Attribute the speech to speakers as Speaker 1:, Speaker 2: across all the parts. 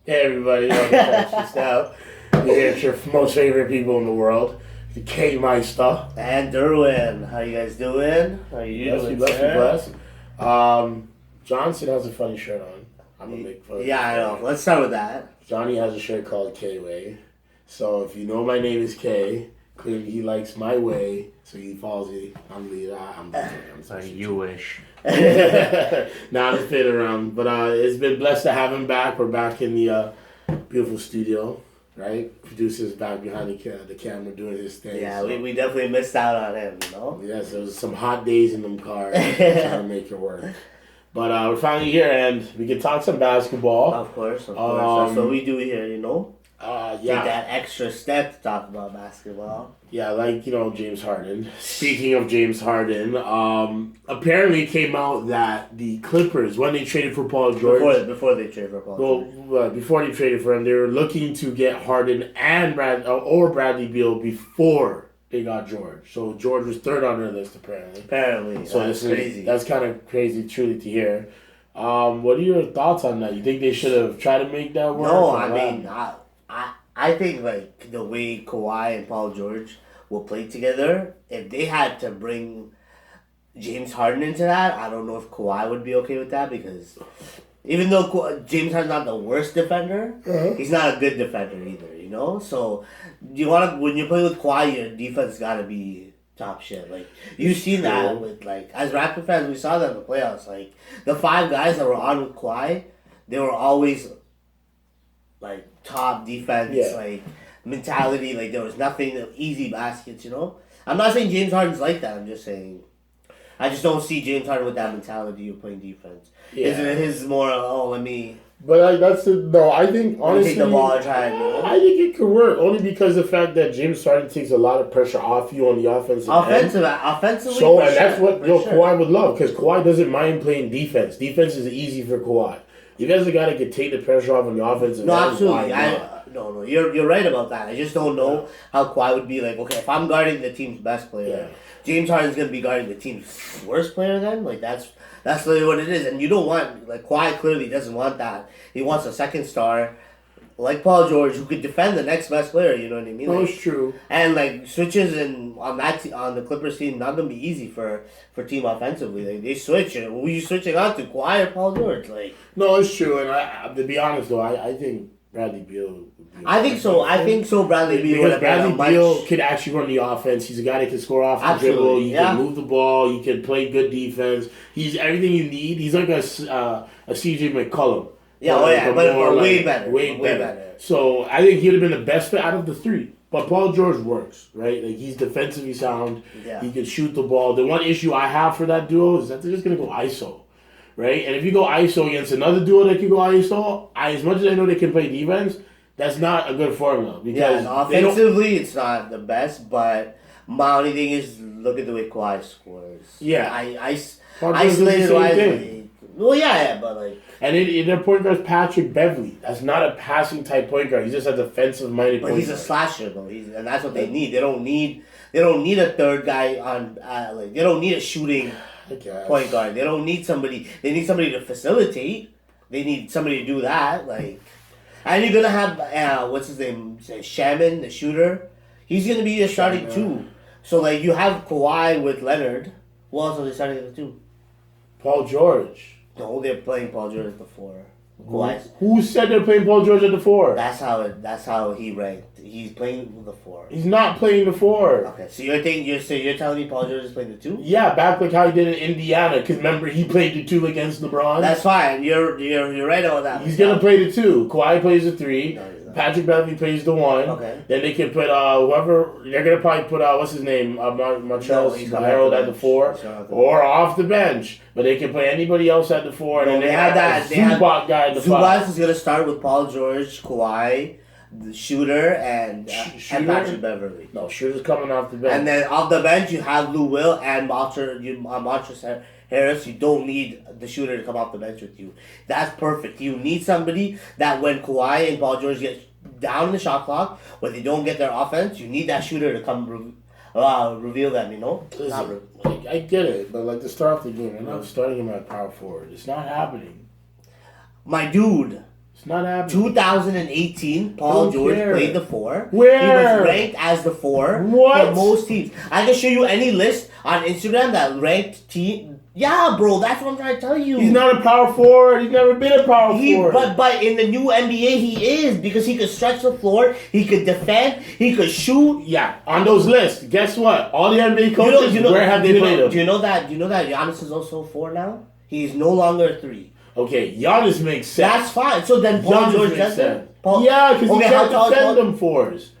Speaker 1: Hey everybody, welcome to Catch Now. You're your most favorite people in the world, the K Meister.
Speaker 2: And Derwin, how you guys doing? How you doing,
Speaker 1: Bless. Johnson has a funny shirt on. I'm gonna make fun of
Speaker 2: Yeah, I know. Let's start with that.
Speaker 1: Johnny has a shirt called K-Way. So if you know my name is K, clearly he likes my way, so he follows me. I'm
Speaker 3: So you wish.
Speaker 1: Nah, I'm just playing around. But it's been blessed to have him back. We're back in the beautiful studio, right? Producer's back behind the camera doing his thing.
Speaker 2: Yeah,
Speaker 1: so.
Speaker 2: we definitely missed out on him, you know?
Speaker 1: Yes, there was some hot days in them cars trying to make it work. But we're finally here, and we can talk some basketball.
Speaker 2: Of course. That's what we do here, you know? Take that extra step to talk about basketball.
Speaker 1: Yeah, like, James Harden. Speaking of James Harden, apparently it came out that the Clippers, when they traded for Paul George...
Speaker 2: Before they traded for Paul George.
Speaker 1: Before they traded for him, they were looking to get Harden and Bradley Beal before they got George. So George was third on their list, apparently. So
Speaker 2: that's crazy.
Speaker 1: That's kind of crazy, truly, to hear. What are your thoughts on that? You think they should have tried to make that work?
Speaker 2: No, I think, like, the way Kawhi and Paul George will play together, if they had to bring James Harden into that, I don't know if Kawhi would be okay with that, because even though James Harden's not the worst defender, he's not a good defender either, you know? So, when you play with Kawhi, your defense gotta be top shit. Like, you've seen that with, like, as Raptor fans, we saw that in the playoffs. Like, the 5 guys that were on with Kawhi, they were always, like, top defense, like, mentality. Like, there was nothing, easy baskets, you know? I'm not saying James Harden's like that. I'm just saying, I just don't see James Harden with that mentality of playing defense. Yeah. His more, let me...
Speaker 1: But I think, honestly...
Speaker 2: Take the ball and try and...
Speaker 1: I think it could work, only because of the fact that James Harden takes a lot of pressure off you on the offensive end.
Speaker 2: Offensively,
Speaker 1: so, and that's what Kawhi would love, because Kawhi doesn't mind playing defense. Defense is easy for Kawhi. You guys are guy that can take the pressure off on the offensive end.
Speaker 2: No, absolutely. No, you're right about that. I just don't know how Kawhi would be like, okay, if I'm guarding the team's best player, James Harden's going to be guarding the team's worst player then? Like, that's really what it is. And you don't want, like, Kawhi clearly doesn't want that. He wants a second star, like Paul George, who could defend the next best player, you know what I mean?
Speaker 1: That's true.
Speaker 2: And, like, switches on the Clippers team, not going to be easy for team offensively. Like, they switch, and who are you switching on to, Kawhi or Paul George? Like,
Speaker 1: no, it's true. And to be honest, though, I think Bradley Beal...
Speaker 2: I think so. Bradley Beal.
Speaker 1: Because Bradley Beal could actually run the offense. He's a guy that can score off the dribble. He can move the ball. He can play good defense. He's everything you need. He's like a CJ McCollum.
Speaker 2: But way better.
Speaker 1: So I think he'd have been the best fit out of the 3. But Paul George works, right? Like, he's defensively sound. Yeah. He can shoot the ball. The one issue I have for that duo is that they're just gonna go ISO. Right? And if you go ISO against another duo that can go ISO, as much as I know they can play defense, that's not a good formula. Because
Speaker 2: offensively, it's not the best, but my only thing is look at the way Kawhi scores.
Speaker 1: Yeah.
Speaker 2: Isolated wisely. Well, but like...
Speaker 1: And their point guard is Patrick Beverley. That's not a passing type point guard. He's just a defensive-minded point guard.
Speaker 2: But he's a slasher, though. And that's what they need. They don't need a third guy on... they don't need a shooting point guard. They don't need somebody... They need somebody to facilitate. They need somebody to do that. Like... And you're going to have, what's his name, Shaman, the shooter. He's going to be a starting 2. So, like, you have Kawhi with Leonard. Who else are they starting at the 2?
Speaker 1: Paul George.
Speaker 2: No, they're playing Paul George at the 4.
Speaker 1: Who said they're playing Paul George at the 4?
Speaker 2: That's how he ranked. He's playing the 4.
Speaker 1: He's not playing the 4.
Speaker 2: Okay, so you're telling me Paul George is playing the 2?
Speaker 1: Yeah, back like how he did in Indiana. Because remember, he played the 2 against LeBron.
Speaker 2: That's fine. You're right about that.
Speaker 1: He's gonna play the 2. Kawhi plays the 3. No, Patrick Beverley plays the 1. Okay. Then they can put whoever they're gonna probably put what's his name Marcellus Harold at the 4 or off the bench. But they can play anybody else at the 4. And then they have that Zubac guy at the 5.
Speaker 2: Zubac is gonna start with Paul George, Kawhi, the shooter, and Patrick Beverley.
Speaker 1: No, Shooter's coming off the bench.
Speaker 2: And then off the bench you have Lou Will and Montrezl Harris. You don't need the shooter to come off the bench with you. That's perfect. You need somebody that when Kawhi and Paul George get down in the shot clock, when they don't get their offense, you need that shooter to come reveal them, you know?
Speaker 1: Listen, I get it, but like to start off the game, I'm not starting him at power forward. It's not happening.
Speaker 2: My dude.
Speaker 1: It's not happening.
Speaker 2: 2018, Paul George played the 4.
Speaker 1: Where?
Speaker 2: He was ranked as the 4 for most teams. I can show you any list on Instagram that ranked team. Yeah, bro, that's what I'm trying to tell you.
Speaker 1: He's not a power forward. He's never been a power forward.
Speaker 2: But in the new NBA, he is, because he could stretch the floor, he could defend, he could shoot.
Speaker 1: Yeah, on those lists, guess what? All the NBA coaches, where have they played him?
Speaker 2: Do you know that Giannis is also 4 now? He's no longer a 3.
Speaker 1: Okay, Giannis makes sense.
Speaker 2: That's fine. So then Paul George does it?
Speaker 1: Yeah, because he can't defend them fours.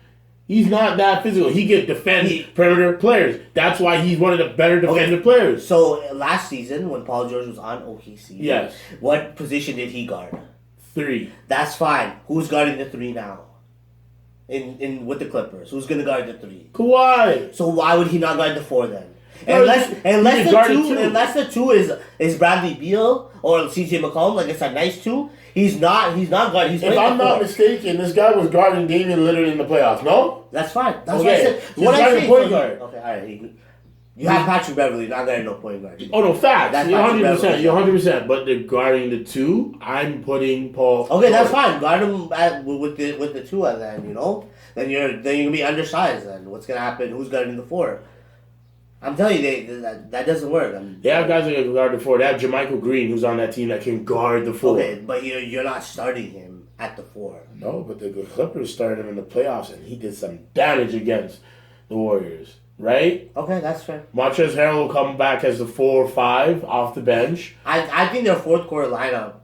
Speaker 1: He's not that physical. He can defend perimeter players. That's why he's one of the better defender players.
Speaker 2: So last season, when Paul George was on OKC,
Speaker 1: yes,
Speaker 2: what position did he guard?
Speaker 1: 3.
Speaker 2: That's fine. Who's guarding the 3 now? In with the Clippers, who's gonna guard the 3?
Speaker 1: Kawhi.
Speaker 2: So why would he not guard the 4 then? Unless the 2 is Bradley Beal or CJ McCollum, like it's a nice 2. He's not guarding.
Speaker 1: If I'm not mistaken, this guy was guarding Damian Lillard in the playoffs. No,
Speaker 2: that's fine. That's
Speaker 1: okay.
Speaker 2: what I said.
Speaker 1: He's guarding point guard.
Speaker 2: Okay, all right. You have Patrick Beverly, not guarding no point guard.
Speaker 1: Oh no, facts.
Speaker 2: That's
Speaker 1: 100%. You're 100%. But they're guarding the 2. I'm putting Paul.
Speaker 2: Okay, that's fine. Guard him with the 2, and then then you're gonna be undersized. Then what's gonna happen? Who's guarding the 4? I'm telling you, that doesn't work.
Speaker 1: They have guys that can guard the 4. They have Jermichael Green, who's on that team that can guard the 4.
Speaker 2: Okay, but you're not starting him at the 4.
Speaker 1: No, but the Clippers started him in the playoffs, and he did some damage against the Warriors, right?
Speaker 2: Okay, that's fair.
Speaker 1: Montrezl Harrell will come back as the 4 or 5 off the bench.
Speaker 2: I think their fourth quarter lineup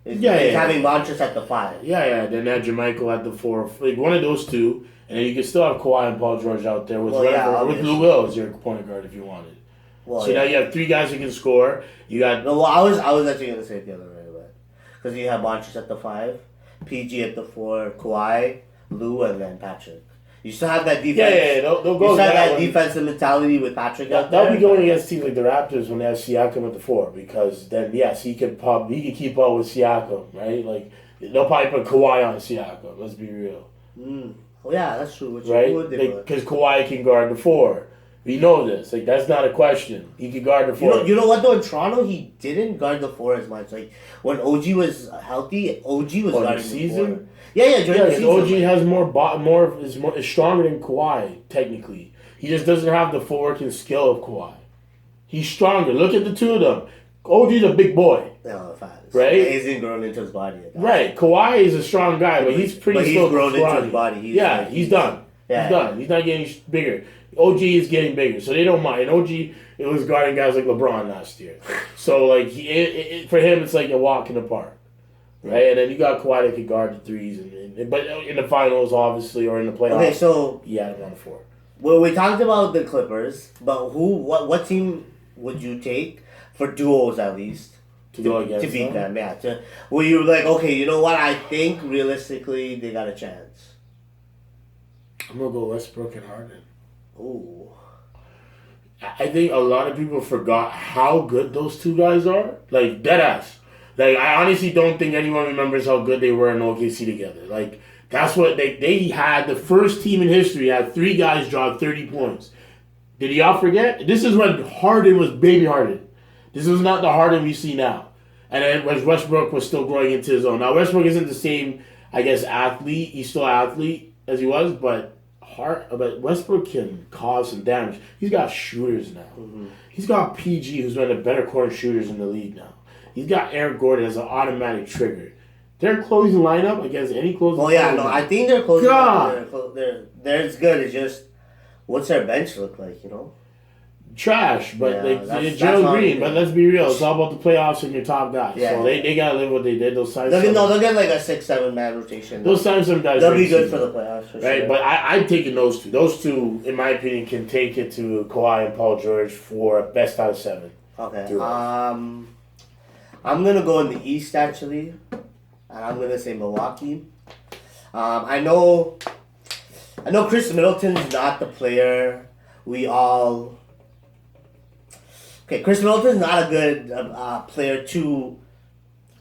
Speaker 2: is having Montrezl at the 5.
Speaker 1: Yeah. Then they have Jermichael at the 4. Like one of those two. And then you can still have Kawhi and Paul George out there with with Lou Will as your point guard if you wanted. Well, so now you have 3 guys who can score. You got
Speaker 2: I was actually gonna say it the other way, because you have Montrezl at the 5, PG at the 4, Kawhi, Lou, and then Patrick. You still have that defense.
Speaker 1: Yeah. They'll go.
Speaker 2: You still have that defensive mentality with Patrick out there.
Speaker 1: That'll be going against teams like the Raptors when they have Siakam at the 4, because then yes, he can keep up with Siakam, right? Like they'll probably put Kawhi on Siakam. Let's be real.
Speaker 2: Oh yeah, that's true.
Speaker 1: Right? Because Kawhi can guard the 4. We know this. Like that's not a question. He can guard the 4.
Speaker 2: You know what though? In Toronto, he didn't guard the 4 as much. Like when OG was healthy, OG was guarding the
Speaker 1: season.
Speaker 2: 4. Yeah, during the season.
Speaker 1: OG has is stronger than Kawhi technically. He just doesn't have the footwork and skill of Kawhi. He's stronger. Look at the 2 of them. OG's a big boy.
Speaker 2: No, fast.
Speaker 1: Right?
Speaker 2: He hasn't grown into his body yet.
Speaker 1: Right. Kawhi is a strong guy, but he's
Speaker 2: grown into his body.
Speaker 1: He's done. He's done. He's not getting bigger. OG is getting bigger, so they don't mind. And OG, it was guarding guys like LeBron last year. So, like, for him, it's like a walk in the park. Right? And then you got Kawhi that can guard the 3s. But in the finals, obviously, or in the playoffs,
Speaker 2: okay, so
Speaker 1: he had him on the 4.
Speaker 2: Well, we talked about the Clippers, but what team would you take for duos at least?
Speaker 1: To go against
Speaker 2: to beat them, yeah. Where you were like, okay, you know what? I think realistically they got a chance.
Speaker 1: I'm gonna go Westbrook and Harden.
Speaker 2: Ooh.
Speaker 1: I think a lot of people forgot how good those 2 guys are. Like deadass. Like I honestly don't think anyone remembers how good they were in OKC together. Like that's what they had. The first team in history had 3 guys drop 30 points. Did y'all forget? This is when Harden was baby Harden. This is not the Harden we see now. And then Westbrook was still growing into his own. Now, Westbrook isn't the same, I guess, athlete. He's still an athlete as he was, but Westbrook can cause some damage. He's got shooters now. Mm-hmm. He's got PG, who's one of the better corner shooters in the league now. He's got Eric Gordon as an automatic trigger. Their closing lineup against any closing lineup.
Speaker 2: I think their closing lineup, they're as good. It's just, what's their bench look like,
Speaker 1: Trash, but it's Gerald Green. But let's be real, it's all about the playoffs and your top guys. Yeah. So they gotta live what they did. They'll
Speaker 2: get like a 6-7 man rotation.
Speaker 1: They'll sign some guys.
Speaker 2: They'll be good for the playoffs, for
Speaker 1: right?
Speaker 2: Sure.
Speaker 1: But I'm taking those 2. Those 2, in my opinion, can take it to Kawhi and Paul George for best out of 7.
Speaker 2: Okay. I'm gonna go in the East actually, and I'm gonna say Milwaukee. I know Chris Middleton's not the player we all. Okay, Chris Middleton's not a good player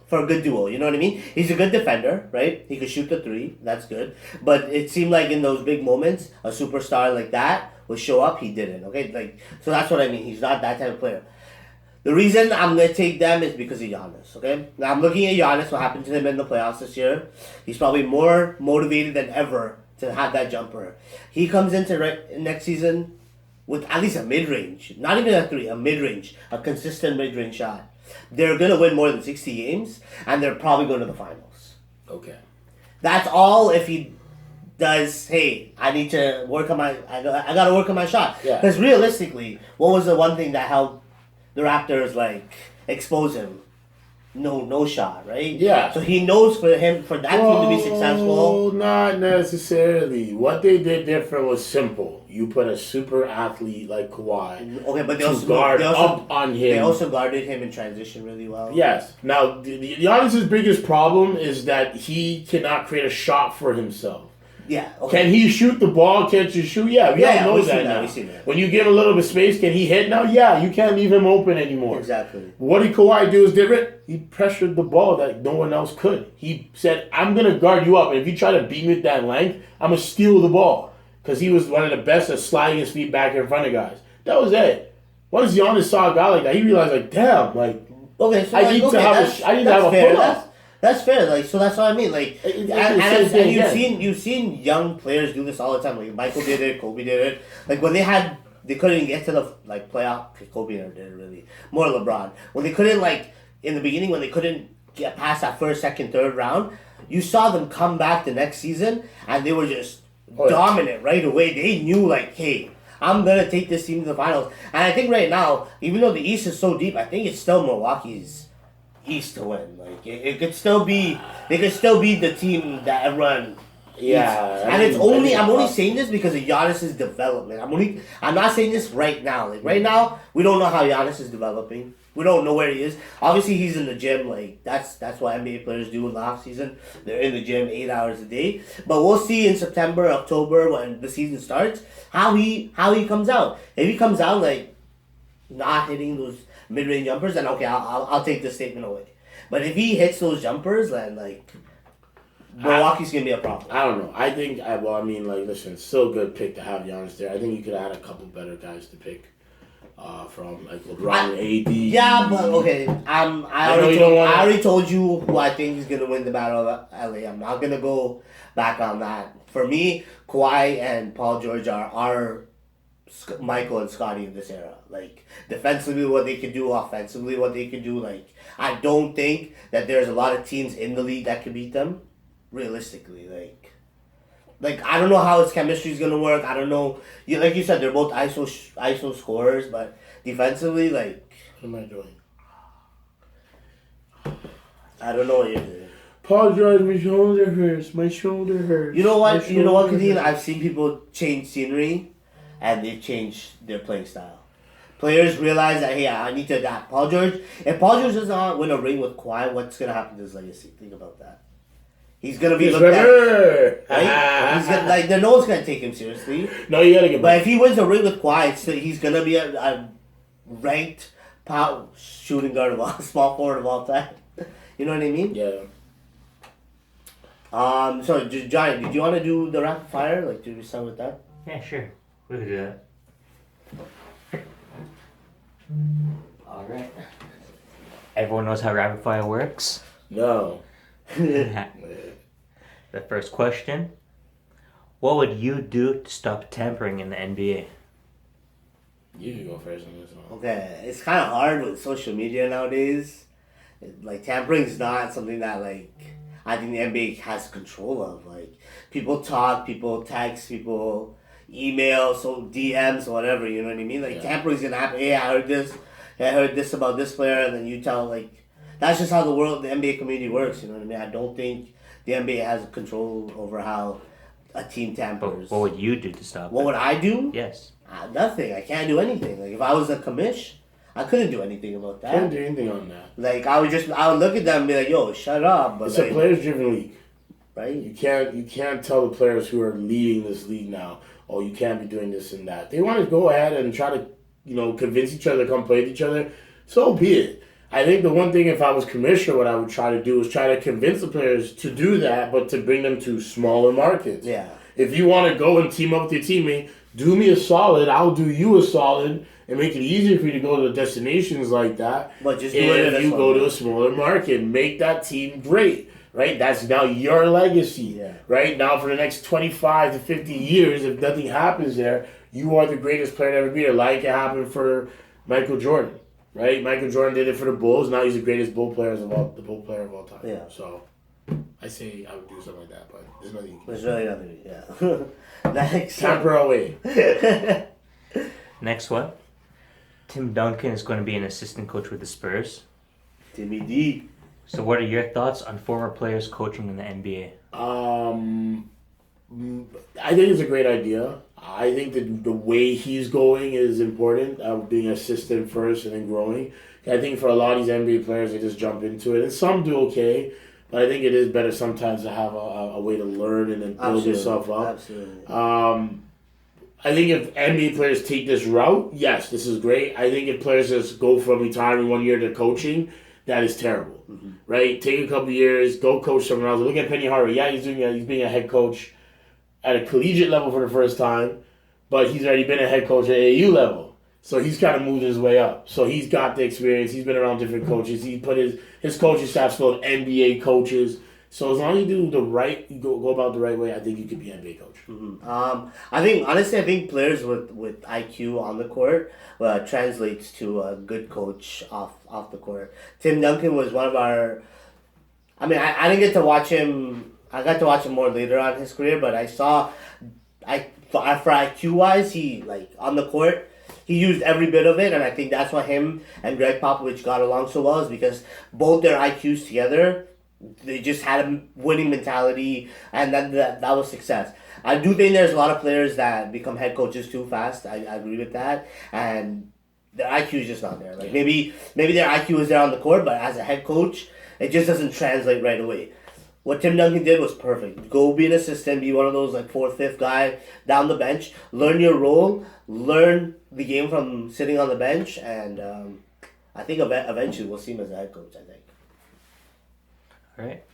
Speaker 2: for a good duo. You know what I mean? He's a good defender, right? He could shoot the 3. That's good. But it seemed like in those big moments, a superstar like that would show up. He didn't. Okay, so that's what I mean. He's not that type of player. The reason I'm going to take them is because of Giannis, okay? Now, I'm looking at Giannis, what happened to him in the playoffs this year. He's probably more motivated than ever to have that jumper. He comes into next season with at least a mid-range. Not even a 3, a mid-range. A consistent mid-range shot. They're going to win more than 60 games, and they're probably going to the finals.
Speaker 1: Okay.
Speaker 2: That's all if he does, hey, I need to work on my... I got to work on my shot.
Speaker 1: Yeah.
Speaker 2: Because realistically, what was the one thing that helped the Raptors expose him? No shot, right?
Speaker 1: Yeah.
Speaker 2: So he knows for that team to be successful.
Speaker 1: Not necessarily. What they did different was simple. You put a super athlete like Kawhi.
Speaker 2: Okay, but they
Speaker 1: to
Speaker 2: also
Speaker 1: guard up on him.
Speaker 2: They also guarded him in transition really well.
Speaker 1: Yes. Now, Giannis's biggest problem is that he cannot create a shot for himself.
Speaker 2: Yeah. Okay.
Speaker 1: Can he shoot the ball? Can't you shoot? Yeah, we all know that now. When you give him a little bit of space, can he hit now? Yeah, you can't leave him open anymore.
Speaker 2: Exactly.
Speaker 1: What did Kawhi do is different? He pressured the ball that no one else could. He said, I'm going to guard you up, and if you try to beat me with that length, I'm going to steal the ball. Because he was one of the best at sliding his feet back in front of guys. That was it. Once Giannis saw a guy like that, he realized, damn,
Speaker 2: okay, so
Speaker 1: I need to have a pull-up.
Speaker 2: That's fair. So that's what I mean. And you've seen young players do this all the time. Like Michael did it, Kobe did it. When they couldn't get to the playoff. Kobe never did it really. More LeBron. When they couldn't in the beginning when they couldn't get past that first, second, third round, you saw them come back the next season and they were just dominant right away. They knew hey, I'm gonna take this team to the finals. And I think right now, even though the East is so deep, I think it's still Milwaukee's East to win. It could still be. They could still be the team that everyone.
Speaker 1: Yeah,
Speaker 2: and it's only. I'm only saying this because of Giannis's development. I'm not saying this right now. Right now, we don't know how Giannis is developing. We don't know where he is. Obviously, he's in the gym. That's what NBA players do in the off season. They're in the gym 8 hours a day. But we'll see in September, October when the season starts how he comes out. If he comes out not hitting those mid-range jumpers, then okay, I'll take the statement away. But if he hits those jumpers, then Milwaukee's gonna be a problem.
Speaker 1: I don't know. I think listen, it's still a good pick to have Giannis there. I think you could add a couple better guys to pick from LeBron and AD.
Speaker 2: Yeah, but okay. I already told you who I think is gonna win the Battle of LA. I'm not gonna go back on that. For me, Kawhi and Paul George are Michael and Scottie in this era. Defensively what they can do, offensively what they can do. I don't think that there's a lot of teams in the league that can beat them. Realistically, I don't know how his chemistry is gonna work. I don't know. Like you said, they're both ISO scorers, but defensively,
Speaker 1: what am I doing?
Speaker 2: I don't know what you're doing.
Speaker 1: Paul George, my shoulder hurts. My shoulder hurts.
Speaker 2: You know what, Kadeem? I've seen people change scenery, and they've changed their playing style. Players realize that, hey, I need to adapt. If Paul George does not win a ring with Kawhi, what's going to happen to his legacy? Think about that. He's going to be looked at. Right? No one's going to take him seriously.
Speaker 1: No, you got to get
Speaker 2: But if he wins a ring with Kawhi, he's going to be a ranked power shooting guard small forward of all time. You know what I mean?
Speaker 1: Yeah.
Speaker 2: So, Johnny, did you want to do the rapid fire? Did we start with that?
Speaker 3: Yeah, sure. We could do that. Alright. Everyone knows how rapid fire works?
Speaker 1: No.
Speaker 3: The first question. What would you do to stop tampering in the NBA?
Speaker 1: You can go first on this one.
Speaker 2: Okay, it's kind of hard with social media nowadays. Tampering is not something that, I think the NBA has control of. People talk, people text, people email, so DMs, whatever, you know what I mean? Tampering's gonna happen. Hey, I heard this about this player, and then you tell, that's just how the NBA community works, you know what I mean? I don't think the NBA has control over how a team tampers.
Speaker 3: But what would you do to stop
Speaker 2: What would I do?
Speaker 3: Yes.
Speaker 2: Nothing. I can't do anything. If I was a commish, I couldn't do anything about that.
Speaker 1: Couldn't do anything on that.
Speaker 2: I would look at them and be like, yo, shut up. But
Speaker 1: it's a players-driven league.
Speaker 2: Right?
Speaker 1: You can't tell the players who are leading this league now, oh, you can't be doing this and that. They want to go ahead and try to, convince each other to come play with each other. So be it. I think the one thing, if I was commissioner, what I would try to do is try to convince the players to do that, but to bring them to smaller markets.
Speaker 2: Yeah.
Speaker 1: If you want to go and team up with your teammate, do me a solid, I'll do you a solid, and make it easier for you to go to destinations like that.
Speaker 2: But just do it
Speaker 1: if you go to a smaller market, make that team great, right? That's now your legacy, right? Now for the next 25 to 50 years, if nothing happens there, you are the greatest player to ever be there. Like it happened for Michael Jordan, right? Michael Jordan did it for the Bulls. Now he's the greatest bull player of all time.
Speaker 2: Yeah.
Speaker 1: So I say I would do something like that, but there's nothing.
Speaker 2: There's really nothing. Yeah. Next.
Speaker 1: Tamper away.
Speaker 3: Next one. Tim Duncan is going to be an assistant coach with the Spurs.
Speaker 2: Timmy D.
Speaker 3: So what are your thoughts on former players coaching in the NBA?
Speaker 1: I think it's a great idea. I think that the way he's going is important, being assistant first and then growing. I think for a lot of these NBA players, they just jump into it. And some do okay, but I think it is better sometimes to have a way to learn and then build yourself up.
Speaker 2: Absolutely.
Speaker 1: I think if NBA players take this route, yes, this is great. I think if players just go from retiring 1 year to coaching, that is terrible, right? Take a couple years, go coach somewhere else. Look at Penny Hardaway. Yeah, he's being a head coach at a collegiate level for the first time, but he's already been a head coach at AAU level. So he's kind of moved his way up. So he's got the experience. He's been around different coaches. He put his coaching staff's full of NBA coaches. So as long as you do go about the right way, I think you could be an NBA coach.
Speaker 2: I think players with IQ on the court translates to a good coach off the court. Tim Duncan was one of our. I mean, I didn't get to watch him. I got to watch him more later on in his career, but for IQ wise, he on the court. He used every bit of it, and I think that's why him and Greg Popovich got along so well, is because both their IQs together, they just had a winning mentality, and then that was success. I do think there's a lot of players that become head coaches too fast. I agree with that, and their IQ is just not there. Maybe their IQ is there on the court, but as a head coach, it just doesn't translate right away. What Tim Duncan did was perfect. Go be an assistant, be one of those 4th, 5th guy down the bench, learn your role, learn the game from sitting on the bench, and I think eventually we'll see him as a head coach, I think.
Speaker 3: All right.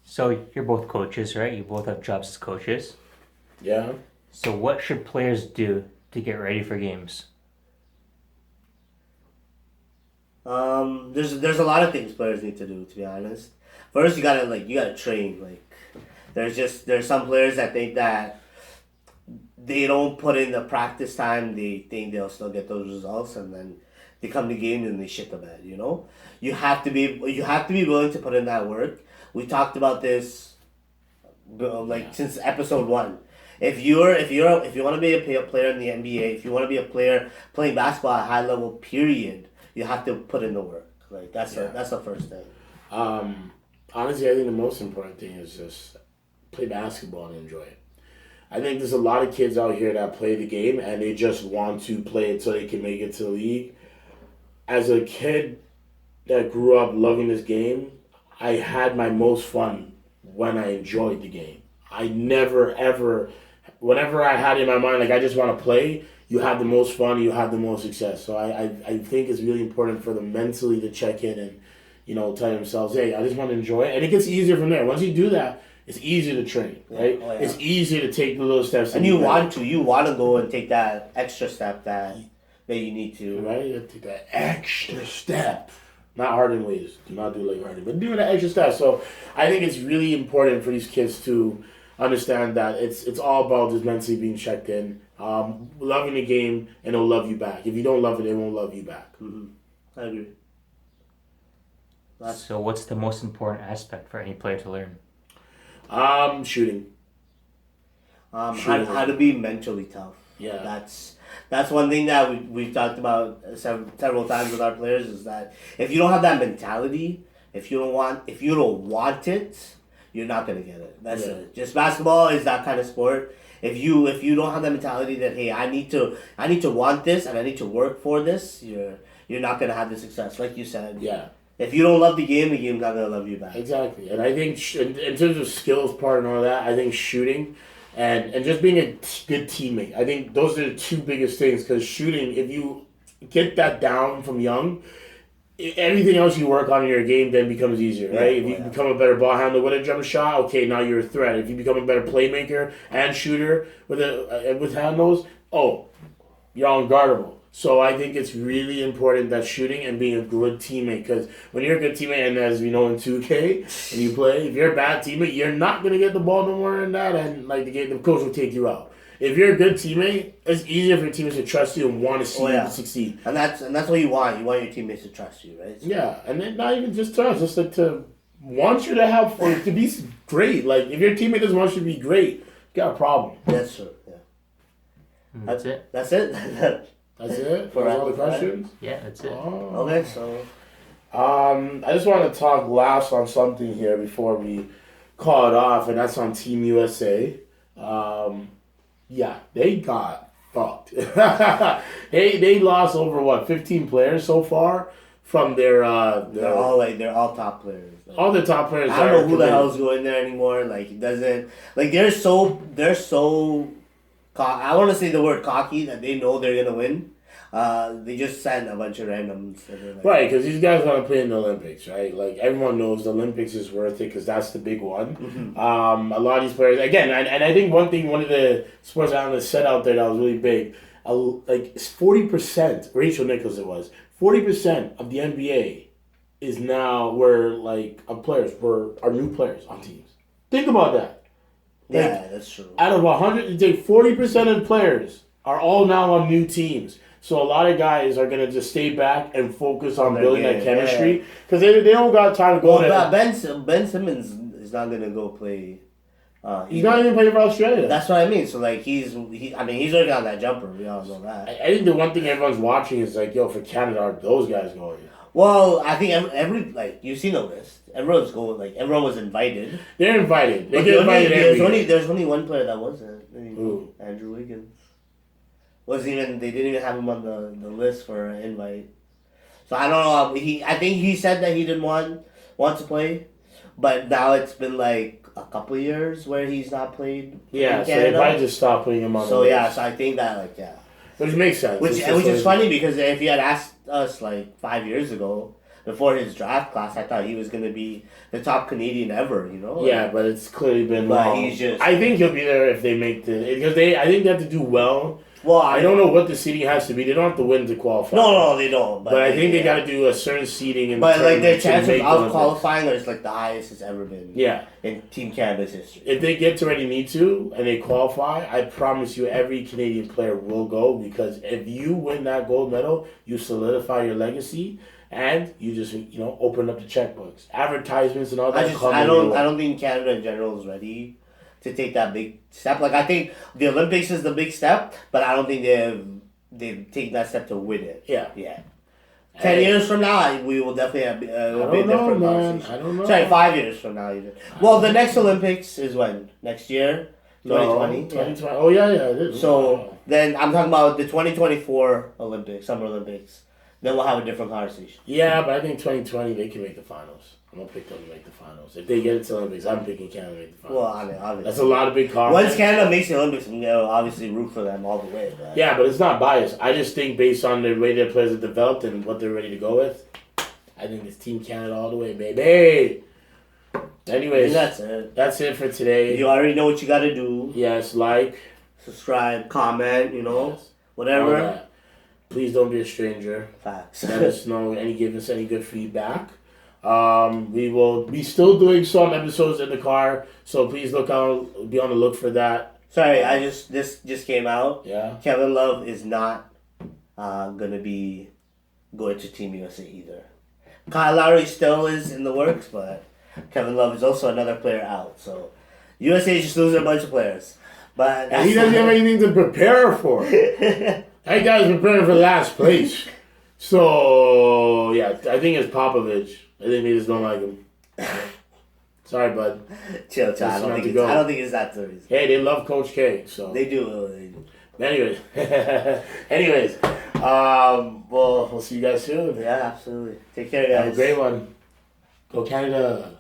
Speaker 3: So you're both coaches, right? You both have jobs as coaches.
Speaker 1: Yeah.
Speaker 3: So what should players do to get ready for games?
Speaker 2: There's a lot of things players need to do, to be honest. First, you gotta train. There's some players that think that they don't put in the practice time. They think they'll still get those results, and then they come to games and they shit the bed. You have to be willing to put in that work. We talked about this, since episode 1. If you want to be a player in the NBA, if you want to be a player playing basketball at a high level, period, you have to put in the work. That's the first thing.
Speaker 1: Honestly, I think the most important thing is just play basketball and enjoy it. I think there's a lot of kids out here that play the game and they just want to play it so they can make it to the league. As a kid that grew up loving this game, I had my most fun when I enjoyed the game. I never, ever, whenever I had in my mind, I just want to play, you have the most fun, you have the most success. So I think it's really important for them mentally to check in and, tell themselves, hey, I just want to enjoy it. And it gets easier from there. Once you do that, it's easier to train, right? Oh, yeah. It's easier to take the little steps.
Speaker 2: And you want to go and take that extra step that you need to.
Speaker 1: Right? You have to take that extra step. Not Harden ways. Do not do like Harden. But do that extra step. So I think it's really important for these kids to understand that it's all about just mentally being checked in, loving the game, and they'll love you back. If you don't love it, they won't love you back.
Speaker 2: Mm-hmm. I agree.
Speaker 3: So what's the most important aspect for any player to learn?
Speaker 1: Shooting.
Speaker 2: How to be mentally tough.
Speaker 1: Yeah.
Speaker 2: That's one thing that we've talked about several times with our players, is that if you don't have that mentality, if you don't want it, you're not gonna get it. That's it. Just basketball is that kind of sport. If you don't have that mentality that, hey, I need to want this and I need to work for this, you're not gonna have the success, like you said.
Speaker 1: Yeah.
Speaker 2: If you don't love the game's not going to love you back.
Speaker 1: Exactly. And I think in terms of skills part and all that, I think shooting and just being a good teammate, I think those are the two biggest things. Because shooting, if you get that down from young, everything else you work on in your game then becomes easier, right? If you become a better ball handler with a jump shot, okay, now you're a threat. If you become a better playmaker and shooter with handles, you're unguardable. So I think it's really important that shooting and being a good teammate, because when you're a good teammate, and as we know in 2K, and you play, if you're a bad teammate, you're not going to get the ball no more than that, and like the coach will take you out. If you're a good teammate, it's easier for your teammates to trust you and want to see you succeed.
Speaker 2: And that's what you want. You want your teammates to trust you, right? So,
Speaker 1: yeah, and then not even just trust, just like to want you to have fun, to be great. Like if your teammate doesn't want you to be great, you got a problem.
Speaker 2: That's true. Yeah.
Speaker 3: That's it.
Speaker 2: That's it.
Speaker 1: That's it
Speaker 2: For
Speaker 1: all the questions.
Speaker 3: Yeah, that's it.
Speaker 1: Oh.
Speaker 2: Okay, so.
Speaker 1: I just want to talk last on something here before we call it off, and that's on Team USA. Yeah, they got fucked. they lost over 15 players so far from their
Speaker 2: they're all top players. Like,
Speaker 1: all the top players.
Speaker 2: I don't know who the hell's going there anymore. Like it doesn't like they're so. I want to say the word cocky that they know they're gonna win. They just send a bunch of randoms. Like,
Speaker 1: right, because these guys want to play in the Olympics, right? Like everyone knows the Olympics is worth it because that's the big one.
Speaker 2: Mm-hmm.
Speaker 1: A lot of these players, again, and I think one of the sports analysts said out there that was really big, like 40%, Rachel Nichols it was, 40% of the NBA is now are new players on teams. Think about that.
Speaker 2: Yeah, that's true.
Speaker 1: Out of 100, you take 40% of the players are all now on new teams. So a lot of guys are gonna just stay back and focus on building that chemistry because they don't got time to go.
Speaker 2: Ben Simmons is not gonna go play.
Speaker 1: He's not even playing for Australia.
Speaker 2: That's what I mean. So like he's working on that jumper. We all know that.
Speaker 1: I think the one thing everyone's watching is like, yo, for Canada, are those guys going?
Speaker 2: Well, I think every like you've seen the list. Everyone's going. Like everyone was invited.
Speaker 1: They're invited. They get invited.
Speaker 2: There's only one player that wasn't.
Speaker 1: Who?
Speaker 2: Andrew Wiggins. They didn't even have him on the list for an invite. So I don't know. I think he said that he didn't want to play, but now it's been like a couple years where he's not played.
Speaker 1: Yeah, so they probably just stopped putting him on.
Speaker 2: So yeah, so I think that
Speaker 1: which makes sense.
Speaker 2: Which is funny because if he had asked us like 5 years ago before his draft class, I thought he was gonna be the top Canadian ever.
Speaker 1: Yeah, but it's clearly been.
Speaker 2: But he's just.
Speaker 1: I think he'll be there if they make because I think they have to do well.
Speaker 2: Well,
Speaker 1: I don't know what the seeding has to be. They don't have to win to qualify.
Speaker 2: No, they don't.
Speaker 1: But I think they got to do a certain seeding.
Speaker 2: But like their chances of qualifying is like the highest it's ever been.
Speaker 1: Yeah.
Speaker 2: In Team Canada's history.
Speaker 1: If they get to where they need to and they qualify, I promise you every Canadian player will go because if you win that gold medal, you solidify your legacy and you just open up the checkbooks, advertisements and all that.
Speaker 2: I don't think Canada in general is ready to take that big step. Like I think the Olympics is the big step, but I don't think they've taken that step to win it.
Speaker 1: Yeah.
Speaker 2: 10 years from now, we will definitely have a different conversation.
Speaker 1: I don't know.
Speaker 2: Sorry, 5 years from now even. Well, the next Olympics is when? Next year? 2020?
Speaker 1: 2020. Oh, yeah, it is.
Speaker 2: So then I'm talking about the 2024 Olympics, Summer Olympics. Then we'll have a different conversation.
Speaker 1: Yeah, but I think 2020 they can make the finals. I'm going to pick them to make the finals. If they get it to the Olympics, I'm picking Canada to make the finals.
Speaker 2: Well, I mean, obviously.
Speaker 1: That's a lot of big confidence.
Speaker 2: Once Canada makes the Olympics, I'm going to obviously root for them all the way. But.
Speaker 1: Yeah, but it's not biased. I just think based on the way their players have developed and what they're ready to go with, I think it's Team Canada all the way, baby. Anyways,
Speaker 2: that's it.
Speaker 1: That's it for today.
Speaker 2: You already know what you got to do.
Speaker 1: Yes, like.
Speaker 2: Subscribe, comment,
Speaker 1: yes.
Speaker 2: Whatever.
Speaker 1: Please don't be a stranger.
Speaker 2: Facts.
Speaker 1: Let us know, give us any good feedback. We will be still doing some episodes in the car, so please be on the look for that.
Speaker 2: Sorry, this just came out.
Speaker 1: Yeah.
Speaker 2: Kevin Love is not gonna be going to Team USA either. Kyle Lowry still is in the works, but Kevin Love is also another player out. So USA is just losing a bunch of players. But
Speaker 1: he doesn't have anything to prepare for. That guy's preparing for last place. So yeah, I think it's Popovich. I think they just don't like him. Sorry, bud.
Speaker 2: Chill. I don't think it's that the reason.
Speaker 1: Hey, they love Coach K, so
Speaker 2: they do.
Speaker 1: Anyways, we'll see you guys soon.
Speaker 2: Yeah, absolutely. Take care, guys.
Speaker 1: Have a great one. Go Canada.